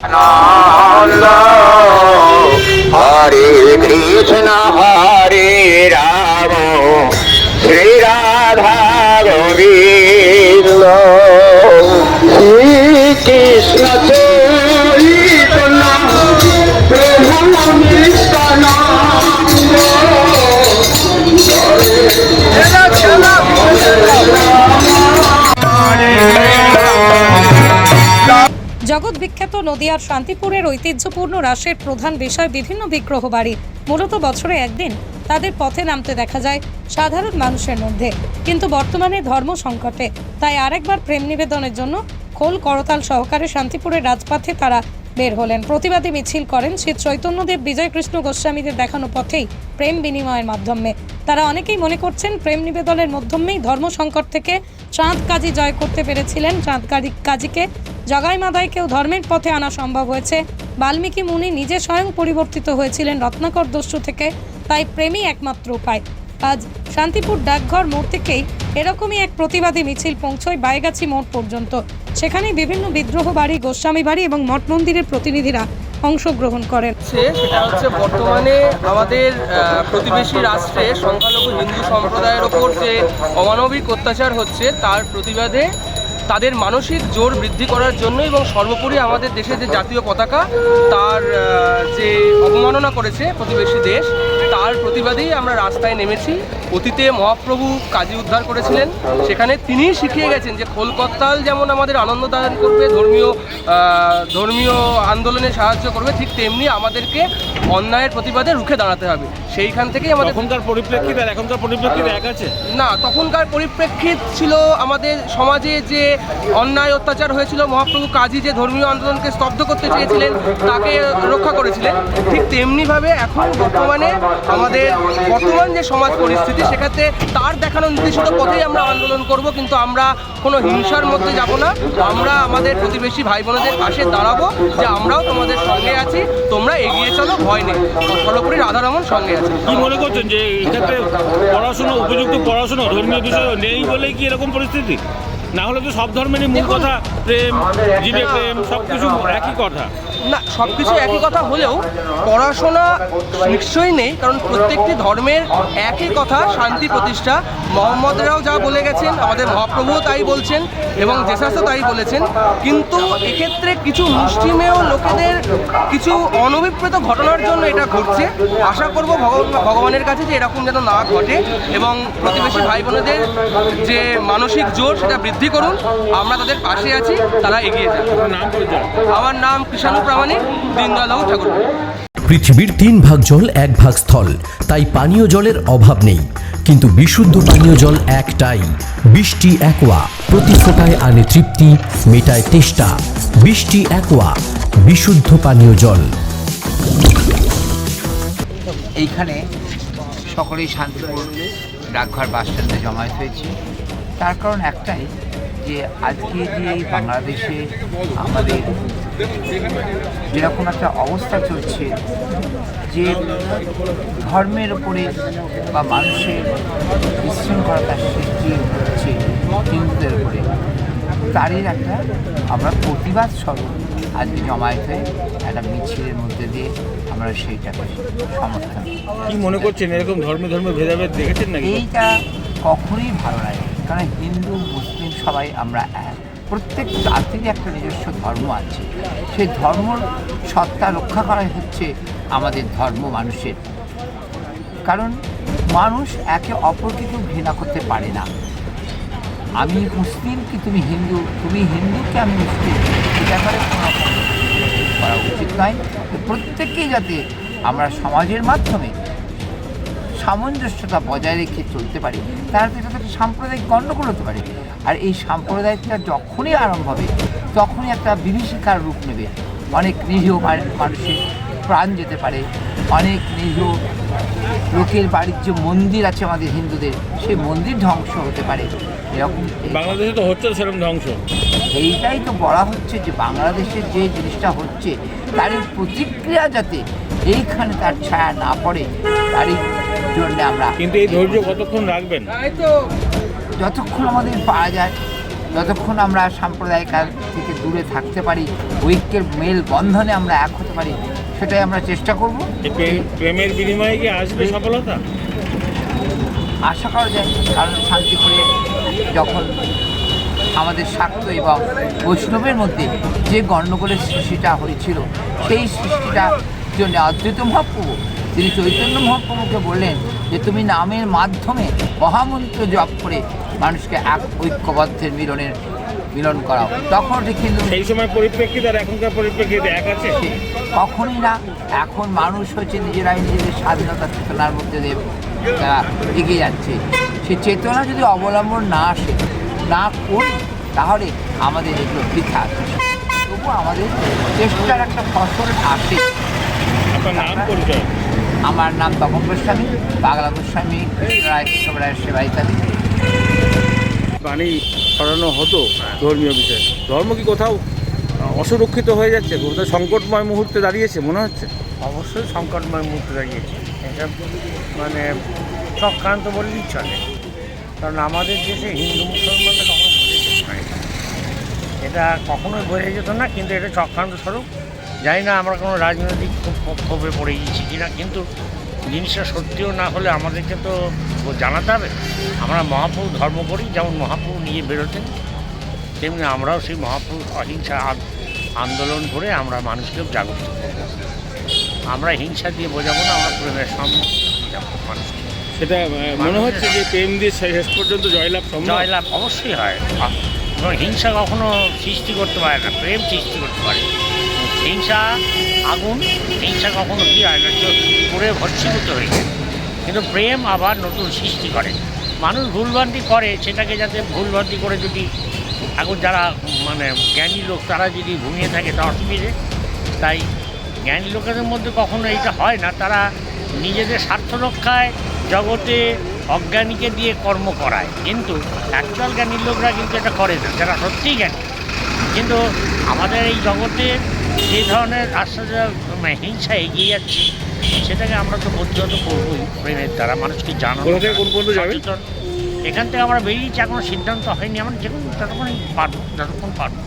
নন্দ হরে কৃষ্ণ হরে রাম শ্রী রাধা গোবিন্দ শ্রীকৃষ্ণ চৈতন্য প্রভু নিত্যানন্দ। জগৎ বিখ্যাত নদিয়ার শান্তিপুরের ঐতিহ্যপূর্ণ রাসের প্রধান বিষয় বিভিন্ন বিগ্রহ বাড়ি। মূলত বছরে একদিন তাদের পথে নামতে দেখা যায় সাধারণ মানুষের মধ্যে, কিন্তু বর্তমানে ধর্ম সংকটে তাই আরেকবার প্রেম নিবেদনের জন্য খোল করতাল সহকারে শান্তিপুরের রাজপথে তারা বের হলেন। প্রতিবাদী মিছিল করেন শ্রী চৈতন্যদেব বিজয় কৃষ্ণ গোস্বামীদের দেখানো পথেই প্রেম বিনিময়ের মাধ্যমে। তারা অনেকেই মনে করছেন প্রেম নিবেদনের মাধ্যমেই ধর্ম সংকট থেকে চাঁদ কাজী জয় করতে পেরেছিলেন। চাঁদ কাজীকে জগাই মাদাইকেও ধর্মের পথে আনা সম্ভব হয়েছে। বাল্মীকি মুনি নিজে স্বয়ং পরিবর্তিত হয়েছিলেন রত্নাকর দস্যু থেকে, তাই প্রেমই একমাত্র উপায়। আজ শান্তিপুর ডাকঘর মোড় থেকেই এরকমই এক প্রতিবাদী মিছিল পৌঁছয় বাইগাছি মোড় পর্যন্ত। সেখানে বিভিন্ন বিদ্রোহ বাড়ি, গোস্বামী বাড়ি এবং মঠ মন্দিরের প্রতিনিধিরা অংশগ্রহণ করেন। সেটা হচ্ছে বর্তমানে আমাদের প্রতিবেশী রাষ্ট্রে সংখ্যালঘু হিন্দু সম্প্রদায়ের ওপর যে অমানবিক অত্যাচার হচ্ছে তার প্রতিবাদে তাদের মানসিক জোর বৃদ্ধি করার জন্য এবং সর্বোপরি আমাদের দেশে যে জাতীয় পতাকা তার যে অবমাননা করেছে প্রতিবেশী দেশ, তার প্রতিবাদেই আমরা রাস্তায় নেমেছি। অতীতে মহাপ্রভু কাজী উদ্ধার করেছিলেন, সেখানে তিনিই শিখিয়ে গেছেন যে খোল করতাল যেমন আমাদের আনন্দ দান করবে, ধর্মীয় আন্দোলনে সাহায্য করবে, ঠিক তেমনি আমাদেরকে অন্যায়ের প্রতিবাদে রুখে দাঁড়াতে হবে। সেইখান থেকেই আমাদের তখনকার পরিপ্রেক্ষিত আর এখনকার পরিপ্রেক্ষিত এক আছে না। তখনকার পরিপ্রেক্ষিত ছিল আমাদের সমাজে যে অন্যায় অত্যাচার হয়েছিল, মহাপ্রভু কাজী যে ধর্মীয় আন্দোলনকে স্তব্ধ করতে চেয়েছিলেন তাকে রক্ষা করেছিলেন, ঠিক তেমনিভাবে এখন বর্তমানে আমাদের বর্তমান যে সমাজ পরিস্থিতি সেক্ষেত্রে তার দেখানো নির্দেশিত পথেই আমরা আন্দোলন করব, কিন্তু আমরা কোনো হিংসার মধ্যে যাব না। আমরা আমাদের প্রতিবেশী ভাই বোনদের পাশে দাঁড়াবো যে আমরাও তোমাদের সঙ্গে আছি, তোমরা এগিয়ে চলো, ভয় নেই। সর্বোপরি রাধারমণ সঙ্গে আছে। কি মনে করছেন যে এক্ষেত্রে পড়াশোনা, উপযুক্ত পড়াশোনা ধর্মীয় বিষয় নেই বলেই কি এরকম পরিস্থিতি? না হলে তো সব ধর্মেরই মূল কথা প্রেম, জীবে প্রেম, সব কিছু একই কথা। না, সব কিছু একই কথা হলেও পড়াশোনা নিশ্চয়ই নেই, কারণ প্রত্যেকটি ধর্মের একই কথা, শান্তি প্রতিষ্ঠা। মোহাম্মদরাও যা বলে গেছেন, আমাদের মহাপ্রভুও তাই বলছেন এবং জেসাসও তাই বলেছেন। কিন্তু এক্ষেত্রে কিছু মুষ্টিমেয় লোকেদের কিছু অনভিপ্রেত ঘটনার জন্য এটা ঘটছে। আশা করব ভগবানের কাছে যে এরকম যেন না ঘটে এবং প্রতিবেশী ভাই বোনেদের যে মানসিক জোর সেটা বৃদ্ধি করুন। আমরা তাদের পাশে আছি, তারা এগিয়ে যান। আমার নাম কৃষাণু প্রামাণিক, দীনদয়াল ঠাকুর। পৃথিবীর 3 ভাগ জল 1 ভাগ স্থল, তাই পানীয় জলের অভাব নেই। কিন্তু বিশুদ্ধ পানীয় জল একটাই, বৃষ্টি অ্যাকোয়া। প্রতি ফোঁটায় আনে তৃপ্তি, মেটায় তেষ্টা। বৃষ্টি অ্যাকোয়া, বিশুদ্ধ পানীয় জল। এইখানে সকলেই শান্তিপুর ডাকঘর বাস স্ট্যান্ডে জমায়েত হয়েছে। তার কারণ একটাই যে আজকে যে এই বাংলাদেশে আমাদের যেরকম একটা অবস্থা চলছে, যে ধর্মের ওপরে বা মানুষের বিশৃঙ্খলতার সৃষ্টি হচ্ছে হিন্দুদের উপরে, তারই একটা আমরা প্রতিবাদ স্বরূপ আজকে জমায়েত হয়ে একটা মিছিলের মধ্যে দিয়ে আমরা সেইটাকে সমর্থন। কি মনে করছেন এরকম ধর্মে ভেদাভেদ দেখেছেন নাকি? এইটা কখনোই ভালো লাগে, কারণ হিন্দু মুসলিম সবাই আমরা এক। প্রত্যেক জাতিরই একটা নিজস্ব ধর্ম আছে, সেই ধর্মর সত্তা রক্ষা করাই হচ্ছে আমাদের ধর্ম মানুষের। কারণ মানুষ একে অপরকে কেউ ঘৃণা করতে পারে না। আমি মুসলিম কি তুমি হিন্দু, তুমি হিন্দুকে আমি মুসলিম, এই ব্যাপারে কোনো করা উচিত নয়। প্রত্যেককেই যাতে আমরা সমাজের মাধ্যমে সামঞ্জস্যতা বজায় রেখে চলতে পারি, তারা তো এটা একটা সাম্প্রদায়িক গণ্ডগোল হতে পারে। আর এই সাম্প্রদায়িকটা যখনই আরম্ভ হবে তখনই একটা বিভীষিকার রূপ নেবে। অনেক নিরীহ মানুষের প্রাণ যেতে পারে, অনেক নিরীহ লোকের বাড়ির যে মন্দির আছে আমাদের হিন্দুদের, সেই মন্দির ধ্বংস হতে পারে। এরকম বাংলাদেশে তো হচ্ছে সেরকম ধ্বংস। এইটাই তো বলা হচ্ছে যে বাংলাদেশের যে জিনিসটা হচ্ছে তার প্রতিক্রিয়া যাতে এইখানে তার ছায়া না পড়ে, তারই জন্য আমরা। কিন্তু এই ধৈর্য কতক্ষণ রাখবেন? যতক্ষণ আমাদের পাওয়া যায় যতক্ষণ আমরা সাম্প্রদায়িক থেকে দূরে থাকতে পারি, ঐক্যের মেল বন্ধনে আমরা এক হতে পারি, সেটাই আমরা চেষ্টা করব। এই প্রেমের বিনিময়ে কি আসবে সফলতা? আশা করা যায়, কারণ শান্তিপুরে যখন আমাদের শাক্ত এবং বৈষ্ণবের মধ্যে যে গণ্ডগোলের সৃষ্টিটা হয়েছিল, সেই সৃষ্টিটার জন্য অদ্বৈত মহাপ্রভু তিনি চৈতন্য মহাপ্রভুকে বললেন যে তুমি নামের মাধ্যমে মহামন্ত্র জপ করে মানুষকে এক ঐক্যবদ্ধের মিলন করাও। তখন কিন্তু সেই সময় পরিপ্রেক্ষিত আর এখনকার পরিপ্রেক্ষিতে এক আছে? কখনই না। এখন মানুষ হচ্ছে নিজেরাই নিজেদের স্বাধীনতা চেতনার মধ্যে দিয়ে তারা এগিয়ে যাচ্ছে। সেই চেতনা যদি অবলম্বন না করি তাহলে আমাদের এগুলো বৃথা আছে। তবু আমাদের চেষ্টার একটা ফসল আসে। আপনার নাম পরিচয়? আমার নাম তপন গোস্বামী, বাংলা গোস্বামী কৃষ্ণরায় কৃষ্ণরায়ের সেবায়িতালী। বাণী ছড়ানো হতো ধর্মীয় বিষয়ে, ধর্ম কি কোথাও অসুরক্ষিত হয়ে যাচ্ছে, কোথাও সংকটময় মুহূর্তে দাঁড়িয়েছে মনে হচ্ছে? অবশ্যই সংকটময় মুহূর্তে দাঁড়িয়েছে। এটা মানে চক্রান্ত বললেই চলে, কারণ আমাদের দেশে হিন্দু মুসলমানদের কখনো বোঝা যেত না। এটা কখনোই বোঝা যেত না, কিন্তু এটা চক্রান্ত স্বরূপ। জানি না আমরা কোনো রাজনৈতিক ক্ষোভে পড়ে গিয়েছি কিনা, কিন্তু জিনিসটা সত্যিও না হলে আমাদেরকে তো জানাতে হবে। আমরা মহাপ্রভু ধর্ম করি, যেমন মহাপ্রভু নিয়ে বেরোতেন, তেমনি আমরাও সেই মহাপ্রভু অহিংসা আন্দোলন করে আমরা মানুষকে জাগরিত করব। আমরা হিংসা দিয়ে বোঝাবো না, আমরা প্রেমের সামনে মানুষকে। সেটা মনে হচ্ছে যে প্রেম দিয়ে শেষ পর্যন্ত জয়লাভ সম্ভব? জয়লাভ অবশ্যই হয়। হিংসা কখনো সৃষ্টি করতে পারে না, প্রেম সৃষ্টি করতে পারে। হিংসা আগুন, হিংসা কখনো কী হয় না, পুরে ভস্মীভূত হয়ে যায়, কিন্তু প্রেম আবার নতুন সৃষ্টি করে। মানুষ ভুলভ্রান্তি করে, সেটাকে যাতে ভুলভ্রান্তি করে যদি এখন যারা মানে জ্ঞানী লোক তারা যদি ঘুমিয়ে থাকে তা অসুবিধে। তাই জ্ঞানী লোকেদের মধ্যে কখনো এইটা হয় না, তারা নিজেদের স্বার্থ রক্ষায় জগতে অজ্ঞানীকে দিয়ে কর্ম করায়, কিন্তু অ্যাকচুয়াল জ্ঞানীর লোকরা কিন্তু এটা করে না, যারা সত্যিই জ্ঞানী। কিন্তু আমাদের এই জগতে যে ধরনের আশ্চর্য হিংসা এগিয়ে যাচ্ছে, সেটাকে আমরা তো প্রতিহত করবোই প্রেমের দ্বারা, মানুষকে জানানো। সচেতন এখান থেকে আমরা বেরিয়েছি, এখনো সিদ্ধান্ত হয়নি, আমরা যেমন যতক্ষণ পারবো।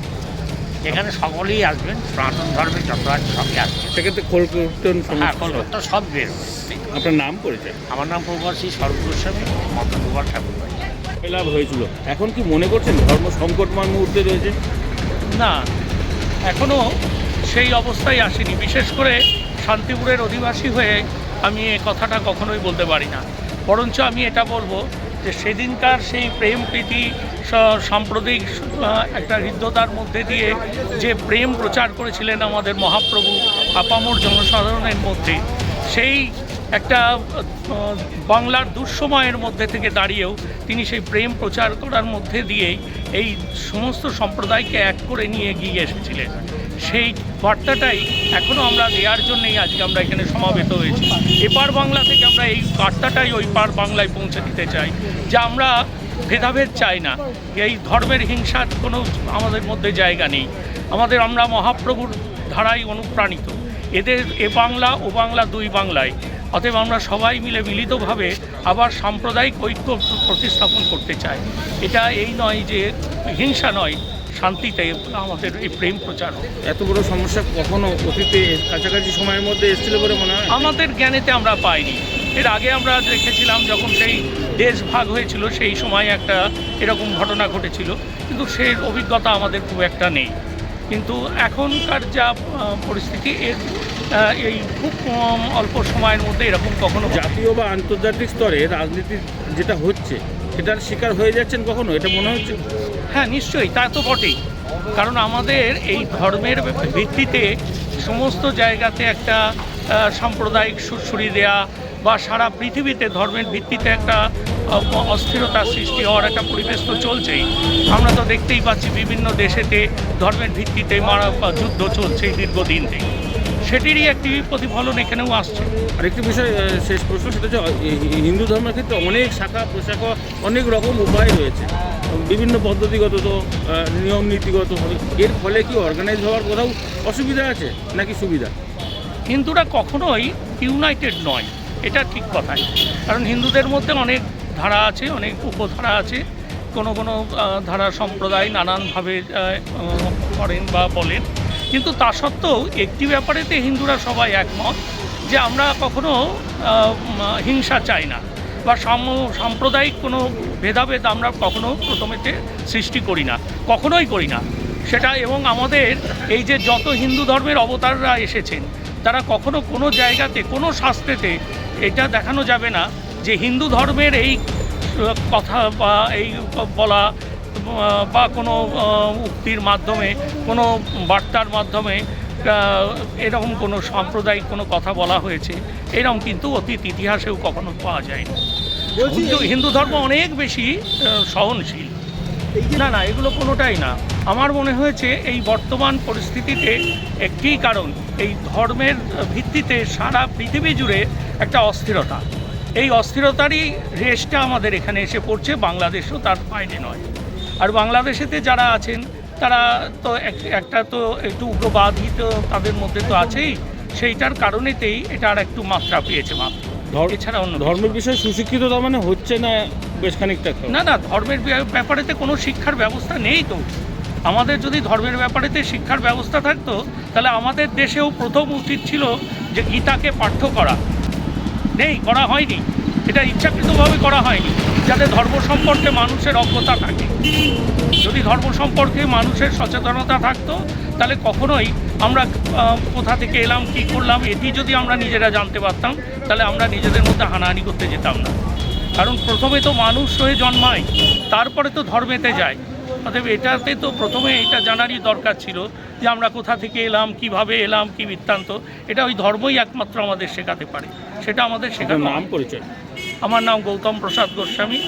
এখানে সকলেই আসবেন, সনাতন ধর্মের যত আছে সবই আসবে। সেক্ষেত্রে খোলকীর্তন? হ্যাঁ, খোলকীর্তন সব বেরোবে। আপনার নাম পরিচয়? আমার নাম প্রভুপাল শ্রী সর্বগোস্বামী, মদনগোপাল ঠাকুর। লাভ হয়েছিল, এখন কি মনে করছেন ধর্ম সংকটময় মুহূর্তে রয়েছে? না, এখনও সেই অবস্থায় আসেনি। বিশেষ করে শান্তিপুরের অধিবাসী হয়ে আমি এ কথাটা কখনোই বলতে পারি না, বরঞ্চ আমি এটা বলবো যে সেদিনকার সেই প্রেম প্রীতি সাম্প্রদায়িক একটা হৃদ্যতার মধ্যে দিয়ে যে প্রেম প্রচার করেছিলেন আমাদের মহাপ্রভু আপামর জনসাধারণের মধ্যে, সেই একটা বাংলার দুঃসময়ের মধ্যে থেকে দাঁড়িয়েও তিনি সেই প্রেম প্রচার করার মধ্যে দিয়েই এই সমস্ত সম্প্রদায়কে এক করে নিয়ে এগিয়ে এসেছিলেন। সেই বার্তাটাই এখনও আমরা দেওয়ার জন্যই আজকে আমরা এখানে সমাবেত হয়েছি। এপার বাংলা থেকে আমরা এই বার্তাটাই ওই পার বাংলায় পৌঁছে দিতে চাই, যে আমরা ভেদাভেদ চাই না, এই ধর্মের হিংসার কোনো আমাদের মধ্যে জায়গা নেই। আমরা মহাপ্রভুর ধারায় অনুপ্রাণিত, এদের এ বাংলা ও বাংলা দুই বাংলায়। অতএব আমরা সবাই মিলে মিলিতভাবে আবার সাম্প্রদায়িক ঐক্য প্রতিস্থাপন করতে চাই। এটা এই নয় যে হিংসা নয়, শান্তিতে আমাদের এই প্রেম প্রচার। এত বড় সমস্যা কখনো অতীতে কাছাকাছি সময়ের মধ্যে এসেছিল বলে মনে হয়? আমাদের জ্ঞানেতে আমরা পাইনি। এর আগে আমরা দেখেছিলাম যখন সেই দেশ ভাগ হয়েছিল, সেই সময় একটা এরকম ঘটনা ঘটেছিল, কিন্তু সেই অভিজ্ঞতা আমাদের খুব একটা নেই। কিন্তু এখনকার যা পরিস্থিতি, এই খুব অল্প সময়ের মধ্যে এরকম কখনো জাতীয় বা আন্তর্জাতিক স্তরে রাজনীতি যেটা হচ্ছে সেটার শিকার হয়ে যাচ্ছেন কখনো, এটা মনে হচ্ছে? হ্যাঁ, নিশ্চয়ই, তা তো বটেই। কারণ আমাদের এই ধর্মের ভিত্তিতে সমস্ত জায়গাতে একটা সাম্প্রদায়িক সুরসুরি দেয়া বা সারা পৃথিবীতে ধর্মের ভিত্তিতে একটা অস্থিরতা সৃষ্টি হওয়ার একটা পরিবেশ তো চলছেই। আমরা তো দেখতেই পাচ্ছি বিভিন্ন দেশেতে ধর্মের ভিত্তিতে যুদ্ধ চলছে দীর্ঘদিন থেকে, সেটিরই একটি প্রতিফলন এখানেও আসছে। আরেকটি বিষয়, শেষ প্রশ্ন, সেটা হচ্ছে হিন্দু ধর্মের ক্ষেত্রে অনেক শাখা প্রশাখা, অনেক রকম উপায় রয়েছে, বিভিন্ন পদ্ধতিগত তো নিয়ম নীতিগতভাবে। এর ফলে কি অর্গানাইজ হওয়ার কোথাও অসুবিধা আছে নাকি সুবিধা? হিন্দুরা কখনোই ইউনাইটেড নয়, এটা ঠিক কথাই। কারণ হিন্দুদের মধ্যে অনেক ধারা আছে, অনেক উপধারা আছে, কোনো কোনো ধারা সম্প্রদায় নানানভাবে করেন বা বলেন, কিন্তু তা সত্ত্বেও একটি ব্যাপারেতে হিন্দুরা সবাই একমত যে আমরা কখনো হিংসা চাই না বা সাম্প্রদায়িক কোনো ভেদাভেদ আমরা কখনো প্রথমেতে সৃষ্টি করি না, কখনোই করি না সেটা। এবং আমাদের এই যে যত হিন্দু ধর্মের অবতাররা এসেছেন তারা কখনো কোনো জায়গাতে কোনো শাস্ত্রেতে এটা দেখানো যাবে না যে হিন্দু ধর্মের এই কথা বা এই বলা বা কোনো উক্তির মাধ্যমে, কোনো বার্তার মাধ্যমে এরকম কোনো সাম্প্রদায়িক কোনো কথা বলা হয়েছে, এরকম কিন্তু অতীত ইতিহাসেও কখনো পাওয়া যায়নি। হিন্দু ধর্ম অনেক বেশি সহনশীল। না, এগুলো কোনোটাই না। আমার মনে হয়েছে এই বর্তমান পরিস্থিতিতে একটি কারণ, এই ধর্মের ভিত্তিতে সারা পৃথিবী জুড়ে একটা অস্থিরতা, এই অস্থিরতারই রেশটা আমাদের এখানে এসে পড়ছে, বাংলাদেশও তার বাইরে নয়। আর বাংলাদেশেতে যারা আছেন তারা তো একটা তো একটু উগ্রবাদী তো তাদের মধ্যে তো আছেই, সেইটার কারণেতেই এটা আর একটু মাত্রা পেয়েছে মাত্র। এছাড়া অন্য ধর্মের বিষয়ে সুশিক্ষিত তার মানে হচ্ছে না বেশ খানিকটা? না, ধর্মের ব্যাপারেতে কোনো শিক্ষার ব্যবস্থা নেই তো। আমাদের যদি ধর্মের ব্যাপারেতে শিক্ষার ব্যবস্থা থাকতো তাহলে আমাদের দেশেও প্রথম উচিত ছিল যে গীতাকে পাঠ্য করা। নেই, করা হয়নি, এটা ইচ্ছাকৃতভাবে করা হয়নি যাতে ধর্ম সম্পর্কে মানুষের অজ্ঞতা থাকে। যদি ধর্ম সম্পর্কে মানুষের সচেতনতা থাকতো তাহলে কখনোই আমরা কোথা থেকে এলাম, কী করলাম, এটি যদি আমরা নিজেরা জানতে পারতাম তাহলে আমরা নিজেদের মধ্যে হানাহানি করতে যেতাম না। কারণ প্রথমে তো মানুষ হয়ে জন্মায়, তারপরে তো ধর্মেতে যায়। অতএব এটাতে তো প্রথমে এটা জানারই দরকার ছিল যে আমরা কোথা থেকে এলাম, কিভাবে এলাম, কি বৃত্তান্ত। এটা ওই ধর্মই একমাত্র আমাদের শেখাতে পারে, সেটা আমাদের শেখানো। নাম পরিচয়? আমার নাম গৌতম প্রসাদ গোস্বামী,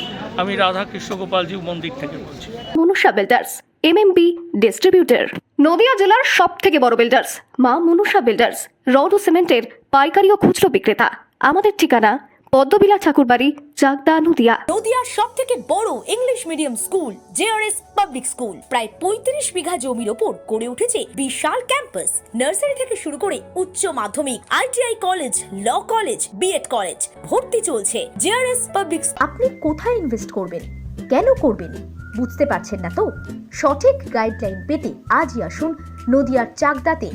আমি রাধা কৃষ্ণ গোপালজি মন্দির থেকে বলছি। Manusha builders MMB distributor, Nadia জেলার সব থেকে বড় বিল্ডার্স মা মনুষা বিল্ডার্স, রড ও সিমেন্টের পাইকারি ও খুচরো বিক্রেতা। আমাদের ঠিকানা পদ্মবিলা ঠাকুরবাড়ি, চাকদা, নদিয়া। নদিয়ার সব থেকে বড় English medium school JRS public school, প্রায় 35 বিঘা জমির ওপর গড়ে উঠেছে বিশাল ক্যাম্পাস। নার্সারি থেকে শুরু করে উচ্চ মাধ্যমিক, ITI college, law college, BEd college, ভর্তি চলছে। JRS পাবলিক। আপনি কোথায় ইনভেস্ট করবেন, কেন করবেন বুঝতে পারছেন না তো? সঠিক গাইডলাইন পেতে আজই আসুন নদিয়ার চাকদাতে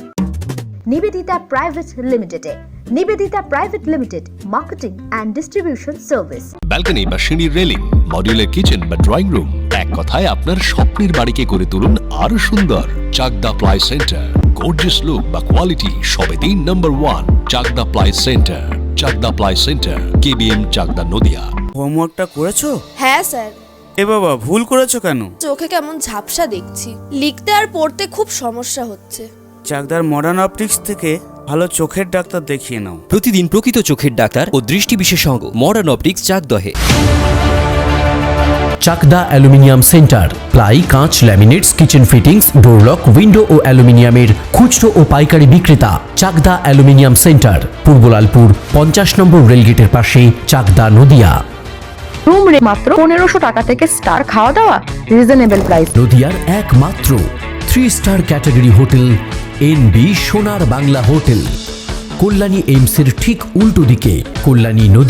নিবেদিতা প্রাইভেট লিমিটেডে। Nivedita private limited, marketing and distribution service. Balcony বা সিঁড়ির রেলিং, মডিউলার কিচেন বা ড্রয়িং রুম, এক কথায় আপনার স্বপ্নের বাড়িকে করে তুলুন আরো সুন্দর। Chakdah ply centre, gorgeous look বা কোয়ালিটি সবে 3 নম্বর 1 Chakdah ply centre. Chakdah ply centre, KBM, Chakdah, Nadia. হোমওয়ার্কটা করেছো? হ্যাঁ স্যার। এ বাবা, ভুল করেছো কেন? চোখে কেমন ঝাপসা দেখছি, লিখতে আর পড়তে খুব সমস্যা হচ্ছে। চাকদার মডার্ন অপটিক্স থেকে ভালো চোখের ডাক্তার দেখিয়ে নাও। প্রতিদিন প্রকৃত চোখের ডাক্তার ও দৃষ্টি বিশেষজ্ঞ মডার্ন অপটিক্স, চাকদহে। চাকদা অ্যালুমিনিয়াম সেন্টার, প্লাই, কাঁচ, laminates, kitchen fittings, door lock, window ও অ্যালুমিনিয়ামের খুচরো ও পাইকারি বিক্রেতা। চাকদা অ্যালুমিনিয়াম সেন্টার, পূর্বলালপুর 50 নম্বর রেলগেটের পাশে, চাকদা, নদিয়া। রুম রে মাত্র 1500 টাকা থেকে স্টার, খাওয়া দাওয়া রিজনেবল প্রাইস। নদিয়ার একমাত্র 3 স্টার ক্যাটাগরি হোটেল NB সোনার বাংলা হোটেল, কল্যাণী এইমসের ঠিক উল্টো দিকে, কল্যাণী, নদী।